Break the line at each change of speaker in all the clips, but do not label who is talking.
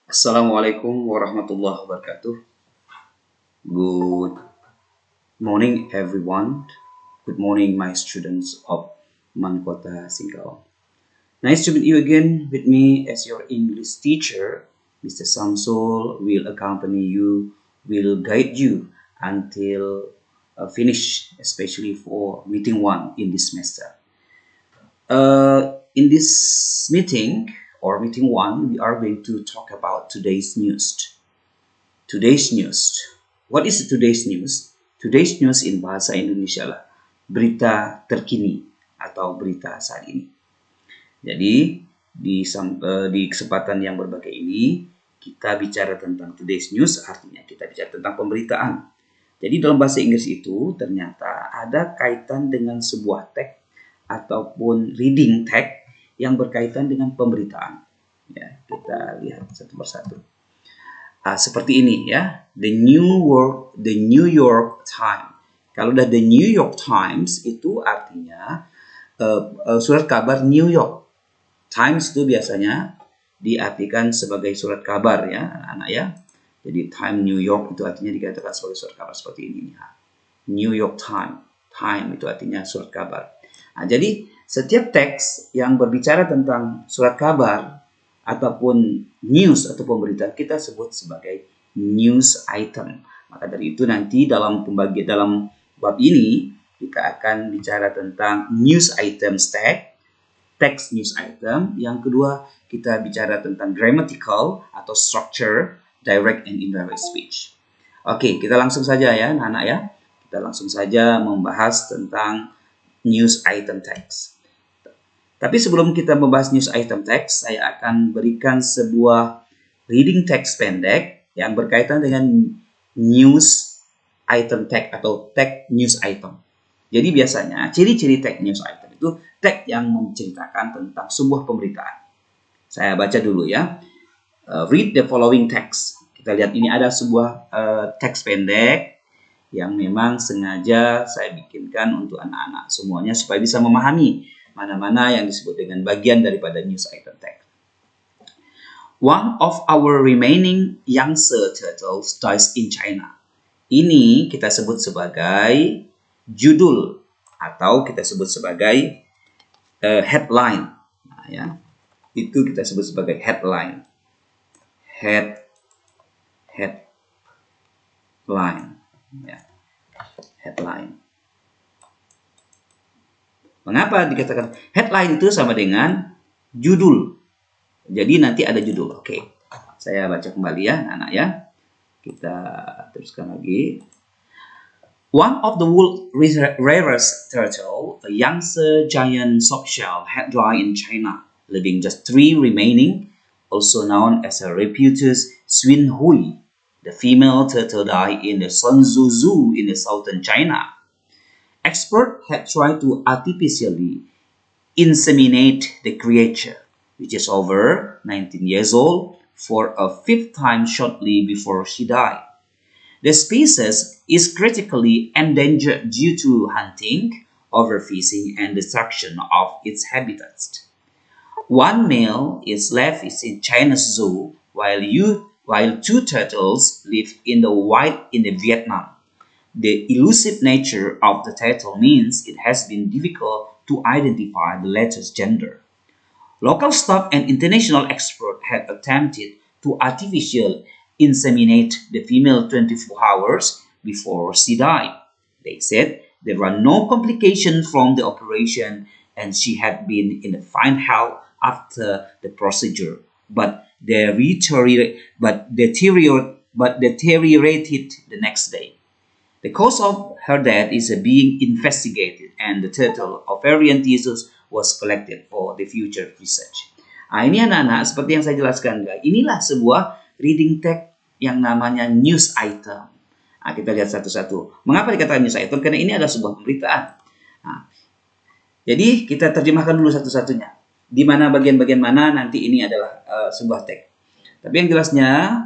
Assalamualaikum warahmatullahi wabarakatuh. Good morning, everyone. Good morning, my students of Mankota Singkawang. Nice to meet you again with me as your English teacher. Mr. Samsul will accompany you, will guide you until finish, especially for meeting one in this semester. In this meeting or meeting one, we are going to talk about today's news. Today's news. What is today's news? Today's news in bahasa Indonesia lah berita terkini atau berita saat ini. Jadi di kesempatan yang berbagai ini kita bicara tentang today's news, artinya kita bicara tentang pemberitaan. Jadi dalam bahasa Inggris itu ternyata ada kaitan dengan sebuah teks ataupun reading tag yang berkaitan dengan pemberitaan. Ya, kita lihat satu persatu. Seperti ini ya, The New York Times. Kalau udah The New York Times itu artinya surat kabar New York. Times itu biasanya diartikan sebagai surat kabar ya, anak-anak ya. Jadi Time New York itu artinya dikatakan sebagai surat kabar seperti ini. New York Times. Time itu artinya surat kabar. Nah, jadi setiap teks yang berbicara tentang surat kabar ataupun news atau pemberitaan kita sebut sebagai news item. Maka dari itu nanti dalam bab ini kita akan bicara tentang news items text news item. Yang kedua kita bicara tentang grammatical atau structure, direct and indirect speech. Oke, kita langsung saja ya anak-anak ya. Kita langsung saja membahas tentang news item text. Tapi sebelum kita membahas news item text, saya akan berikan sebuah reading text pendek yang berkaitan dengan news item text atau text news item. Jadi biasanya ciri-ciri text news item itu text yang menceritakan tentang sebuah pemberitaan. Saya baca dulu ya. Read the following text. Kita lihat ini ada sebuah teks pendek yang memang sengaja saya bikinkan untuk anak-anak semuanya supaya bisa memahami mana-mana yang disebut dengan bagian daripada news item text. One of our remaining youngster turtles dies in China. Ini kita sebut sebagai judul atau kita sebut sebagai headline. Nah, ya. Itu kita sebut sebagai headline. Headline. Ya. Headline. Mengapa dikatakan headline itu sama dengan judul? Jadi nanti ada judul. Oke. Saya baca kembali ya, anak-anak ya. Kita teruskan lagi. One of the world's rarest turtle, a youngster giant softshell, had died in China, leaving just 3 remaining, also known as a reputed Swinhui. The female turtle died in the Shenzhou Zoo in the southern China. Experts had tried to artificially inseminate the creature, which is over 19 years old, for a 5th time shortly before she died. The species is critically endangered due to hunting, overfishing, and destruction of its habitats. One male is left in China's zoo, while 2 turtles live in the wild in Vietnam. The elusive nature of the turtle means it has been difficult to identify the latter's gender. Local staff and international experts had attempted to artificially inseminate the female 24 hours before she died. They said there were no complications from the operation and she had been in fine health after the procedure, but deteriorated the next day. The cause of her death is being investigated and the turtle ovarian tissues was collected for the future research. Nah, ini anak-anak seperti yang saya jelaskan guys. Inilah sebuah reading text yang namanya news item. Nah, kita lihat satu-satu. Mengapa dikatakan news item? Karena ini adalah sebuah pemberitaan. Nah, jadi kita terjemahkan dulu satu-satunya. Di mana bagian-bagian mana nanti ini adalah sebuah teks. Tapi yang jelasnya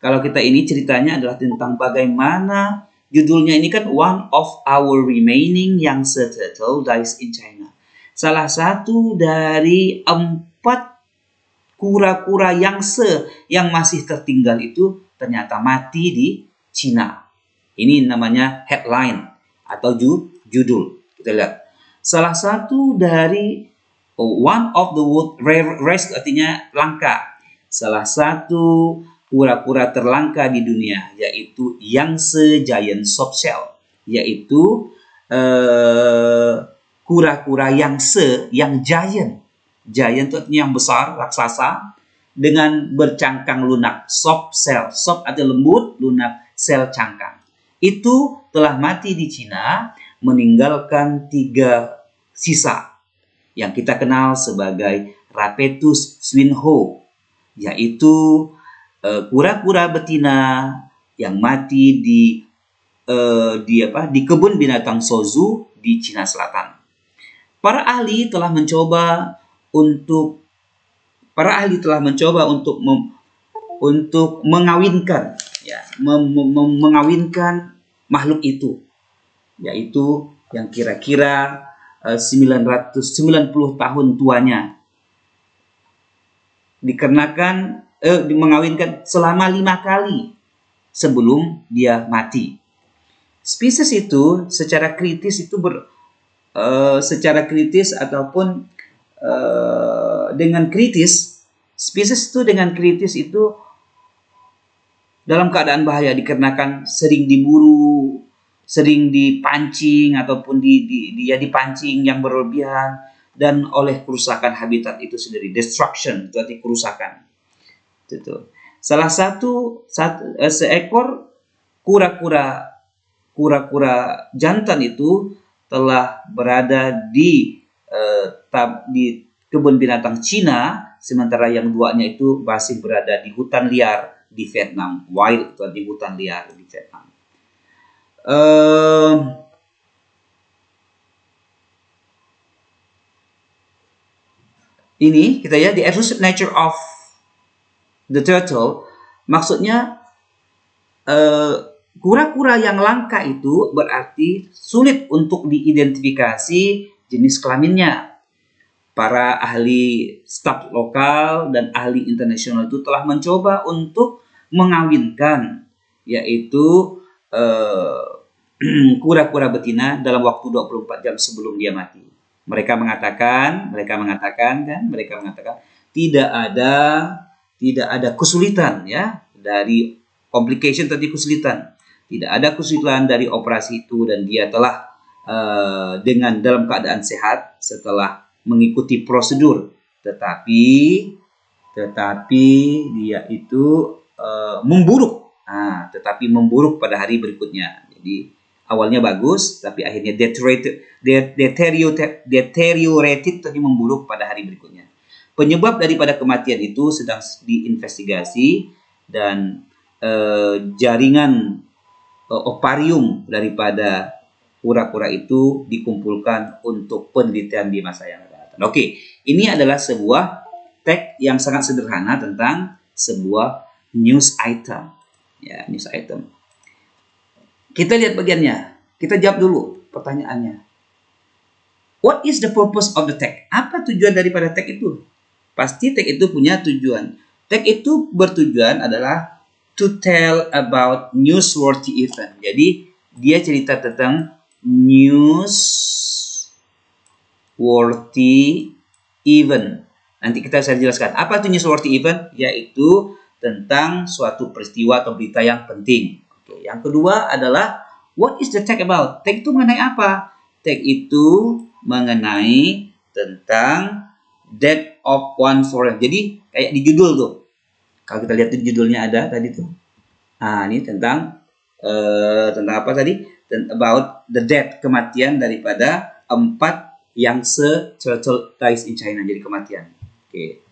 kalau kita ini ceritanya adalah tentang bagaimana judulnya ini kan one of our remaining youngster turtle dies in China. Salah satu dari 4 kura-kura yang masih tertinggal itu ternyata mati di Cina. Ini namanya headline atau judul. Kita lihat. Salah satu dari one of the world rarest artinya langka. Salah satu kura-kura terlangka di dunia yaitu Yangtze giant softshell, yaitu kura-kura Yangtze yang giant. Giant itu artinya yang besar, raksasa, dengan bercangkang lunak. Soft shell, soft artinya lembut, lunak, sel cangkang. Itu telah mati di Cina, meninggalkan 3 sisa yang kita kenal sebagai Rapetus swinhoe, yaitu kura-kura betina yang mati di kebun binatang Sozu di Cina Selatan. Para ahli telah mencoba untuk mengawinkan, mengawinkan makhluk itu, yaitu yang kira-kira 990 tahun tuanya, dikarenakan mengawinkan selama 5 kali sebelum dia mati. Spesies itu secara kritis ataupun dengan kritis, spesies itu dengan kritis itu dalam keadaan bahaya dikarenakan sering diburu, sering dipancing ataupun dipancing yang berlebihan, dan oleh kerusakan habitat itu sendiri, destruction itu arti kerusakan. Itu. Salah satu seekor kura-kura jantan itu telah berada di kebun binatang Cina, sementara yang duanya itu masih berada di hutan liar di Vietnam. Wild itu di hutan liar di Vietnam. Ini kita ya, the elusive nature of the turtle, maksudnya kura-kura yang langka itu berarti sulit untuk diidentifikasi jenis kelaminnya. Para ahli staf lokal dan ahli internasional itu telah mencoba untuk mengawinkan, yaitu kura-kura betina dalam waktu 24 jam sebelum dia mati. Mereka mengatakan tidak ada kesulitan ya, dari complication tadi, kesulitan. Tidak ada kesulitan dari operasi itu, dan dia telah dalam keadaan sehat setelah mengikuti prosedur, tetapi dia itu memburuk. Tetapi memburuk pada hari berikutnya. Jadi awalnya bagus, tapi akhirnya deteriorated tadi, memburuk pada hari berikutnya. Penyebab daripada kematian itu sedang diinvestigasi, dan jaringan oparium daripada kura-kura itu dikumpulkan untuk penelitian di masa yang akan datang. Oke, ini adalah sebuah tag yang sangat sederhana tentang sebuah news item. Ya, news item. Kita lihat bagiannya. Kita jawab dulu pertanyaannya. What is the purpose of the tag? Apa tujuan daripada tag itu? Pasti tag itu punya tujuan. Tag itu bertujuan adalah to tell about newsworthy event. Jadi dia cerita tentang newsworthy event. Nanti saya jelaskan. Apa itu newsworthy event? Yaitu tentang suatu peristiwa atau berita yang penting. Oke. Yang kedua adalah what is the tag about? Tag itu mengenai apa? Tag itu mengenai tentang death of one foreign. Jadi kayak di judul tuh. Kalau kita lihat di judulnya ada tadi tuh. Ini tentang apa tadi? About the death, kematian daripada 4 Yangtze turtle dies in China, jadi kematian. Oke.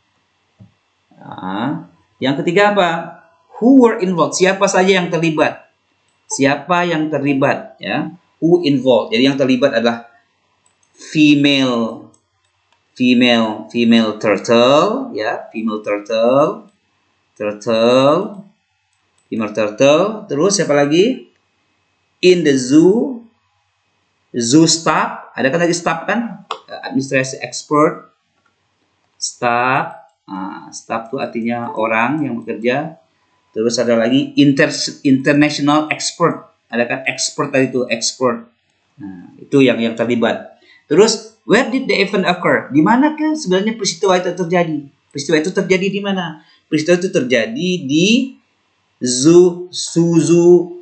Yang ketiga apa? Who were involved? Siapa saja yang terlibat? Siapa yang terlibat? Ya. Who involved? Jadi yang terlibat adalah female turtle, ya, female turtle. Terus siapa lagi? In the zoo staff. Ada kan tadi staff kan? Administrasi expert, staff. Staff itu artinya orang yang bekerja. Terus ada lagi international expert. Ada kan expert tadi itu, expert. Nah, itu yang terlibat. Terus, where did the event occur? Di manakah sebenarnya peristiwa itu terjadi? Peristiwa itu terjadi di mana? Peristiwa itu terjadi di Suzu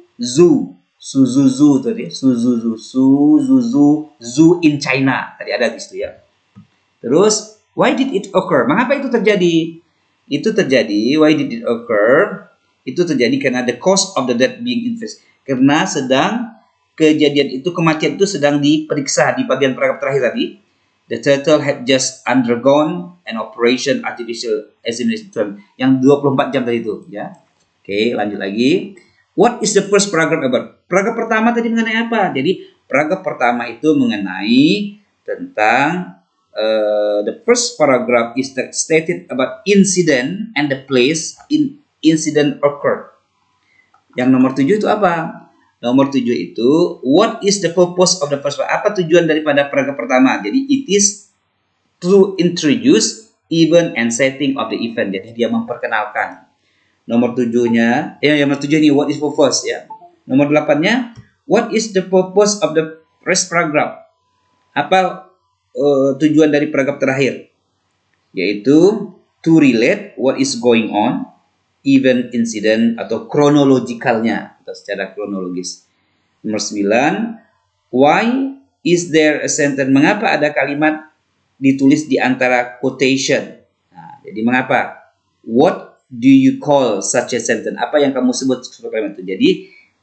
Zoo in China. Tadi ada di situ ya. Terus, why did it occur? Mengapa itu terjadi? Itu terjadi, why did it occur? Itu terjadi karena the cause of the death being investigated. Karena kejadian itu, kematian itu sedang diperiksa di bagian paragraf terakhir tadi. The turtle had just undergone an operation artificial insemination yang 24 jam tadi itu, ya. Oke, lanjut lagi. What is the first paragraph about? Paragraf pertama tadi mengenai apa? Jadi, paragraf pertama itu mengenai tentang the first paragraph is stated about incident and the place incident occurred. Yang nomor 7 itu apa? Nomor 7 itu, what is the purpose of the first paragraph? Apa tujuan daripada paragraf pertama? Jadi, it is to introduce event and setting of the event. Jadi, dia memperkenalkan. Nomor 7-nya, nomor 7 ini, what is purpose? Ya. Nomor 8-nya, what is the purpose of the first paragraph? Apa tujuan dari paragraf terakhir? Yaitu, to relate what is going on, event, incident, atau kronologikalnya, atau secara kronologis. Nomor 9, why is there a sentence? Mengapa ada kalimat ditulis di antara quotation? Nah, jadi mengapa? What do you call such a sentence? Apa yang kamu sebut sebagai kalimat itu? Jadi,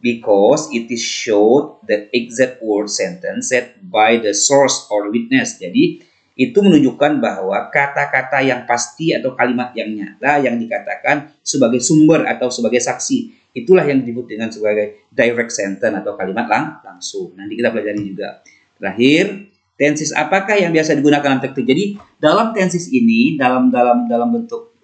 because it is showed the exact word sentence said by the source or witness. Jadi, itu menunjukkan bahwa kata-kata yang pasti atau kalimat yang nyata yang dikatakan sebagai sumber atau sebagai saksi, itulah yang disebut dengan sebagai direct sentence atau kalimat langsung. Nanti kita pelajari juga. Terakhir, tenses apakah yang biasa digunakan dalam teks? Jadi dalam tenses ini dalam bentuk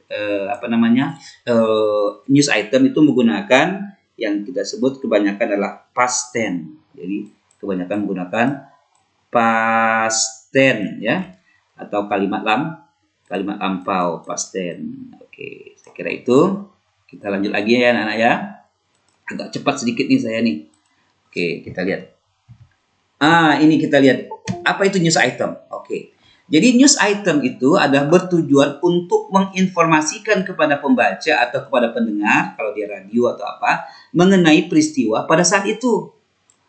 news item itu menggunakan yang kita sebut kebanyakan adalah past tense. Jadi kebanyakan menggunakan past tense, ya, atau kalimat lampau, past tense. Oke, saya kira itu. Kita lanjut lagi ya anak-anak ya. Agak cepat sedikit nih saya nih. Oke, kita lihat. Ini kita lihat. Apa itu news item? Oke. Jadi news item itu adalah bertujuan untuk menginformasikan kepada pembaca atau kepada pendengar, kalau dia radio atau apa, mengenai peristiwa pada saat itu.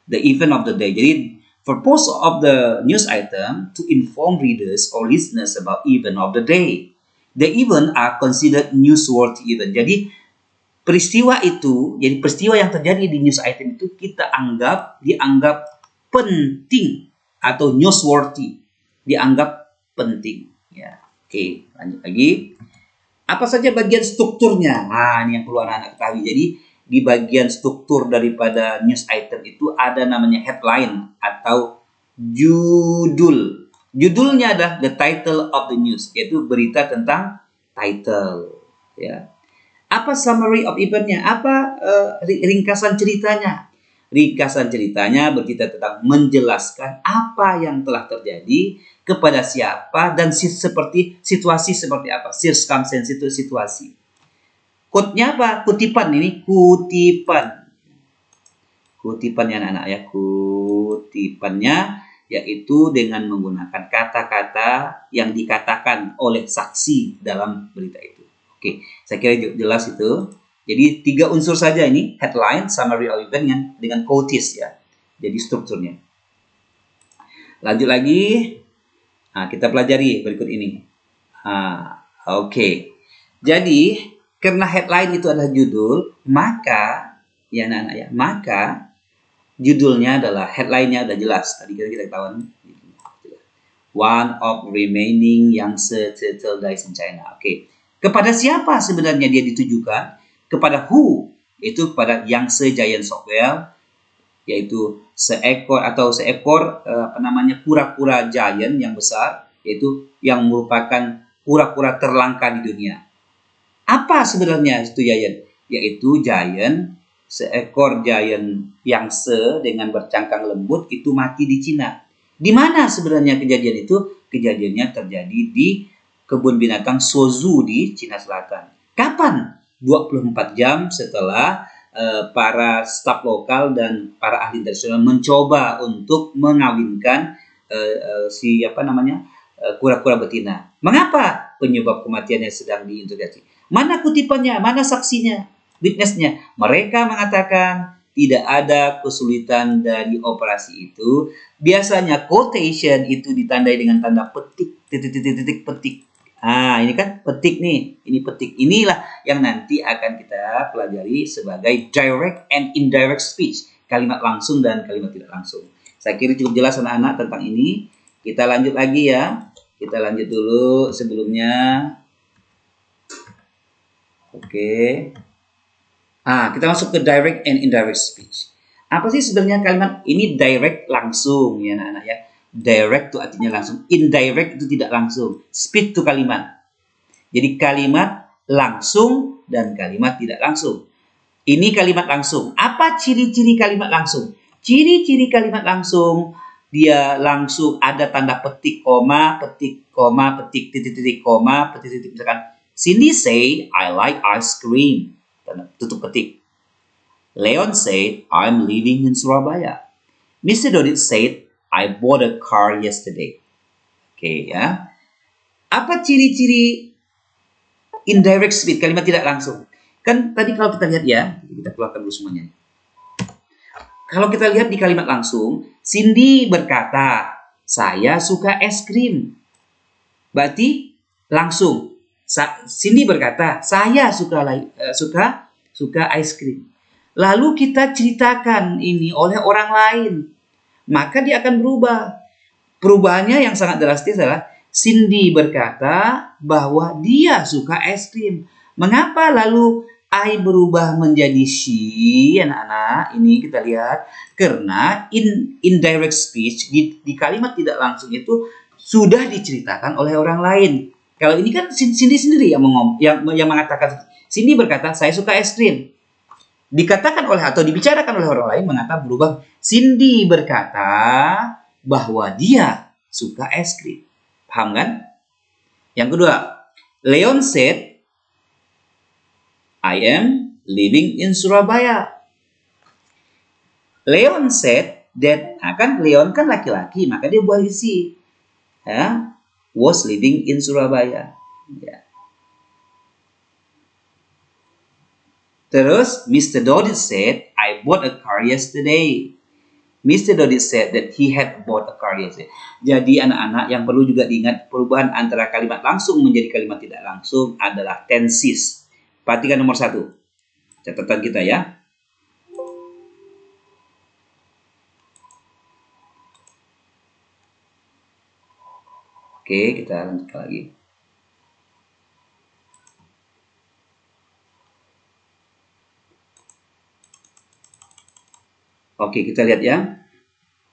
The event of the day. Jadi, purpose of the news item to inform readers or listeners about event of the day. The event are considered newsworthy event. Jadi, peristiwa yang terjadi di news item itu kita dianggap penting atau newsworthy, dianggap penting, ya. Oke, lanjut lagi. Apa saja bagian strukturnya? Ini yang perlu anak-anak ketahui. Jadi di bagian struktur daripada news item itu ada namanya headline atau judul. Judulnya adalah the title of the news, yaitu berita tentang title, ya. Apa summary of eventnya? Apa ringkasan ceritanya? Ringkasan ceritanya bercerita tentang menjelaskan apa yang telah terjadi, kepada siapa, dan seperti situasi seperti apa. Circumstance itu situasi. Quote-nya apa? Kutipan ini. Kutipannya anak-anak ya. Kutipannya yaitu dengan menggunakan kata-kata yang dikatakan oleh saksi dalam berita itu. Oke, saya kira jelas itu. Jadi 3 unsur saja ini, headline, summary of event dengan quotes ya. Jadi strukturnya. Lanjut lagi. Kita pelajari berikut ini. Oke. Jadi, karena headline itu adalah judul, maka ya anak-anak ya, maka judulnya adalah headline-nya udah jelas. Tadi kita ketahuan. One of remaining youngster turtle dies in China. Oke. Kepada siapa sebenarnya dia ditujukan? Kepada who, itu kepada youngster giant shockwhale, yaitu seekor kura-kura giant yang besar, yaitu yang merupakan kura-kura terlangka di dunia. Apa sebenarnya itu giant? Yaitu seekor giant youngster dengan bercangkang lembut itu mati di Cina. Di mana sebenarnya kejadian itu? Kejadiannya terjadi di kebun binatang Sozu di Cina Selatan. Kapan? 24 jam setelah para staf lokal dan para ahli internasional mencoba untuk mengawinkan kura-kura betina. Mengapa? Penyebab kematiannya sedang diinterogasi. Mana kutipannya? Mana saksinya? Witnessnya? Mereka mengatakan tidak ada kesulitan dari operasi itu. Biasanya quotation itu ditandai dengan tanda petik, titik, petik. Ini kan petik nih, ini petik. Inilah yang nanti akan kita pelajari sebagai direct and indirect speech. Kalimat langsung dan kalimat tidak langsung. Saya kira cukup jelas anak-anak tentang ini. Kita lanjut lagi ya. Kita lanjut dulu sebelumnya. Oke. Kita masuk ke direct and indirect speech. Apa sih sebenarnya kalimat ini? Direct langsung ya anak-anak ya. Direct itu artinya langsung, indirect itu tidak langsung. Speech itu kalimat. Jadi kalimat langsung dan kalimat tidak langsung. Ini kalimat langsung. Apa ciri-ciri kalimat langsung? Ciri-ciri kalimat langsung, dia langsung ada tanda petik, koma, petik, titik, koma, titik. Misalkan, Cindy say, I like ice cream. Tutup petik. Leon said, I'm living in Surabaya. Mr. Dodit said, I bought a car yesterday. Oke ya. Apa ciri-ciri indirect speech, kalimat tidak langsung? Kan tadi kalau kita lihat ya, kita keluarkan dulu semuanya. Kalau kita lihat di kalimat langsung, Cindy berkata, saya suka es krim. Berarti langsung. Cindy berkata, saya suka es krim. Lalu kita ceritakan ini oleh orang lain, maka dia akan berubah. Perubahannya yang sangat drastis adalah Cindy berkata bahwa dia suka es krim. Mengapa lalu I berubah menjadi she, anak-anak? Ini kita lihat karena indirect speech di kalimat tidak langsung itu sudah diceritakan oleh orang lain. Kalau ini kan Cindy sendiri yang mengatakan. Cindy berkata saya suka es krim. Dikatakan oleh atau dibicarakan oleh orang lain mengatakan berubah. Cindy berkata bahwa dia suka es krim. Paham kan? Yang kedua, Leon said, I am living in Surabaya. Leon said that, kan Leon kan laki-laki, maka dia buat isi. Was living in Surabaya. Ya. Terus, Mr. Dodit said, I bought a car yesterday. Mr. Dodit said that he had bought a car yesterday. Jadi anak-anak yang perlu juga diingat, perubahan antara kalimat langsung menjadi kalimat tidak langsung adalah tenses. Perhatikan nomor 1. Catatan kita ya. Oke, kita lanjutkan lagi. Oke, kita lihat ya.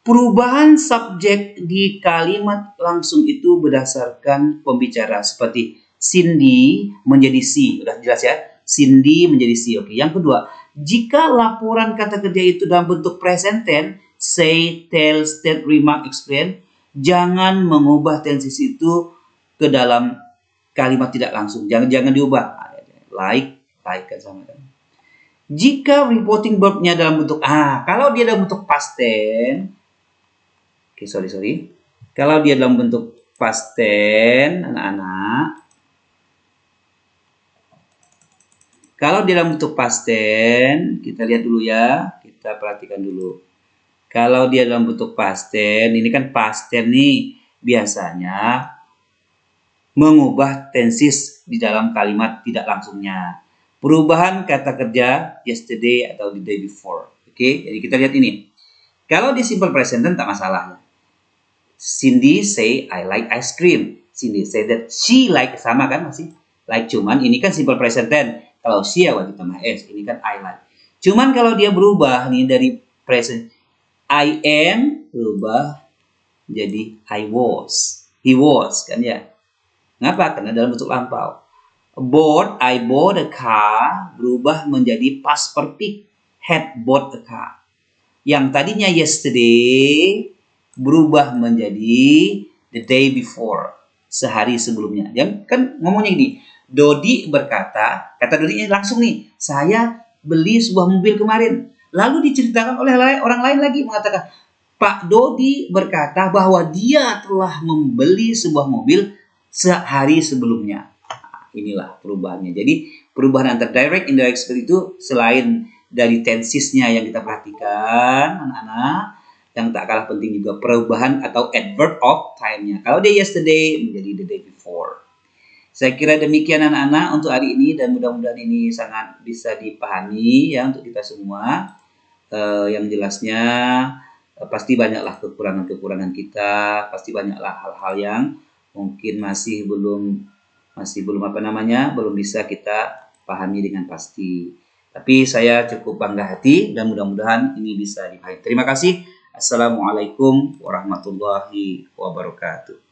Perubahan subjek di kalimat langsung itu berdasarkan pembicara. Seperti Cindy menjadi she. Udah jelas ya? Cindy menjadi she. Oke, yang kedua. Jika laporan kata kerja itu dalam bentuk present tense, say, tell, state, remark, explain, jangan mengubah tenses itu ke dalam kalimat tidak langsung. Jangan diubah. Like kan sama kan. Jika reporting verbnya dalam bentuk kalau dia dalam bentuk past tense, sorry. Kalau dia dalam bentuk past tense, anak-anak. Kalau dia dalam bentuk past tense, kita lihat dulu ya, kita perhatikan dulu. Kalau dia dalam bentuk past tense, ini kan past tense nih, biasanya mengubah tenses di dalam kalimat tidak langsungnya. Perubahan kata kerja yesterday atau the day before. Oke, jadi kita lihat ini. Kalau di simple present tense tak masalah. Cindy say I like ice cream. Cindy say that she like, sama kan masih like, cuman ini kan simple present tense. Kalau she wajib tambah s, ini kan I like. Cuman kalau dia berubah nih dari present I am berubah jadi I was. He was kan ya. Ngapa? Karena dalam bentuk lampau. I bought a car berubah menjadi past perfect. Had bought a car. Yang tadinya yesterday berubah menjadi the day before. sehari sebelumnya. Yang kan ngomongnya gini, Dodi berkata, kata Dodi langsung nih, saya beli sebuah mobil kemarin. Lalu diceritakan oleh orang lain lagi mengatakan, Pak Dodi berkata bahwa dia telah membeli sebuah mobil sehari sebelumnya. Inilah perubahannya. Jadi perubahan antara direct indirect speech itu selain dari tensesnya yang kita perhatikan anak-anak, yang tak kalah penting juga perubahan atau adverb of time-nya. Kalau dia yesterday menjadi the day before. Saya kira demikian anak-anak untuk hari ini dan mudah-mudahan ini sangat bisa dipahami ya untuk kita semua. Yang jelasnya pasti banyaklah kekurangan-kekurangan kita, pasti banyaklah hal-hal yang mungkin belum bisa kita pahami dengan pasti. Tapi saya cukup bangga hati dan mudah-mudahan ini bisa dipahami. Terima kasih. Assalamualaikum warahmatullahi wabarakatuh.